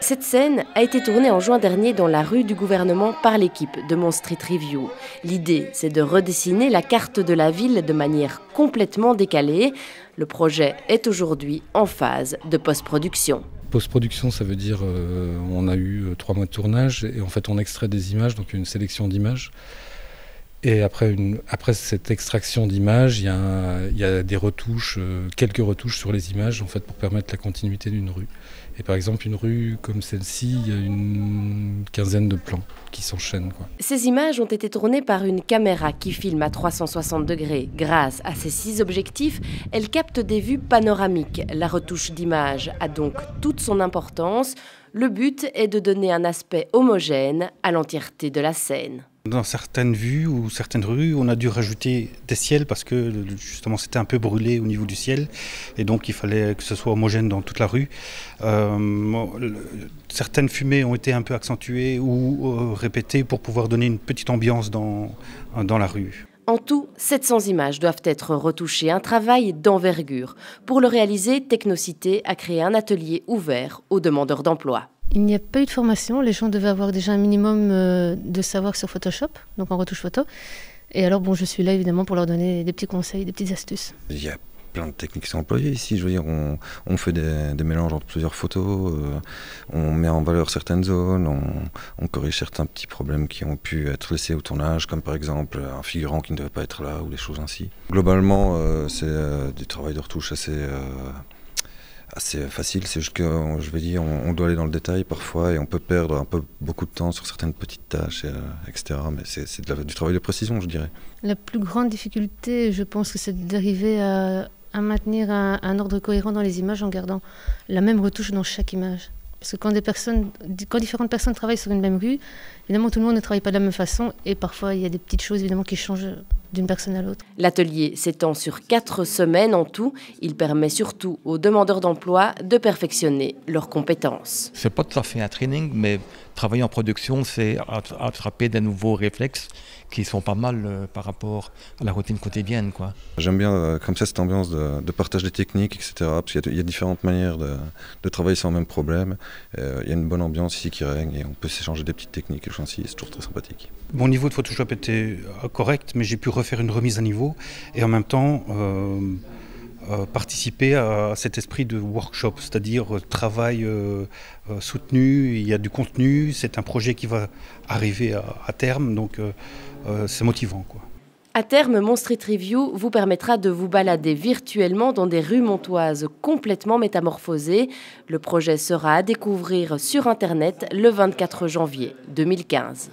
Cette scène a été tournée en juin dernier dans la rue du gouvernement par l'équipe de Mon Street Review. L'idée, c'est de redessiner la carte de la ville de manière complètement décalée. Le projet est aujourd'hui en phase de post-production. Post-production, ça veut dire on a eu 3 mois de tournage et en fait on extrait des images, donc une sélection d'images. Et après cette extraction d'images, il y a des retouches, quelques retouches sur les images en fait, pour permettre la continuité d'une rue. Et par exemple, une rue comme celle-ci, il y a une quinzaine de plans qui s'enchaînent, quoi. Ces images ont été tournées par une caméra qui filme à 360 degrés. Grâce à ces 6 objectifs, elle capte des vues panoramiques. La retouche d'image a donc toute son importance. Le but est de donner un aspect homogène à l'entièreté de la scène. Dans certaines vues ou certaines rues, on a dû rajouter des ciels parce que justement c'était un peu brûlé au niveau du ciel et donc il fallait que ce soit homogène dans toute la rue. Certaines fumées ont été un peu accentuées ou répétées pour pouvoir donner une petite ambiance dans la rue. En tout, 700 images doivent être retouchées, un travail d'envergure. Pour le réaliser, Technocité a créé un atelier ouvert aux demandeurs d'emploi. Il n'y a pas eu de formation, les gens devaient avoir déjà un minimum de savoir sur Photoshop, donc en retouche photo. Et alors bon, je suis là évidemment pour leur donner des petits conseils, des petites astuces. Il y a plein de techniques qui sont employées ici, je veux dire, on fait des mélanges entre plusieurs photos, on met en valeur certaines zones, on corrige certains petits problèmes qui ont pu être laissés au tournage, comme par exemple un figurant qui ne devait pas être là ou des choses ainsi. Globalement, c'est du travail de retouche assez facile, c'est juste que je vais dire, on doit aller dans le détail parfois et on peut perdre beaucoup de temps sur certaines petites tâches, etc. Mais c'est du travail de précision, je dirais. La plus grande difficulté, je pense que c'est d'arriver à maintenir un ordre cohérent dans les images en gardant la même retouche dans chaque image. Parce que quand différentes personnes travaillent sur une même rue, évidemment tout le monde ne travaille pas de la même façon et parfois il y a des petites choses évidemment qui changent d'une personne à l'autre. L'atelier s'étend sur 4 semaines en tout. Il permet surtout aux demandeurs d'emploi de perfectionner leurs compétences. C'est pas tout à fait un training, mais travailler en production, c'est attraper des nouveaux réflexes qui sont pas mal par rapport à la routine quotidienne, quoi. J'aime bien comme ça cette ambiance de partage des techniques, etc. Parce qu'il y a différentes manières de travailler sans le même problème. Il y a une bonne ambiance ici qui règne et on peut s'échanger des petites techniques et ainsi, c'est toujours très sympathique. Mon niveau de Photoshop était correct, mais j'ai pu refaire une remise à niveau et en même temps participer à cet esprit de workshop, c'est-à-dire travail soutenu, il y a du contenu, c'est un projet qui va arriver à terme, donc c'est motivant, quoi. À terme, Mon Street Review vous permettra de vous balader virtuellement dans des rues montoises complètement métamorphosées. Le projet sera à découvrir sur Internet le 24 janvier 2015.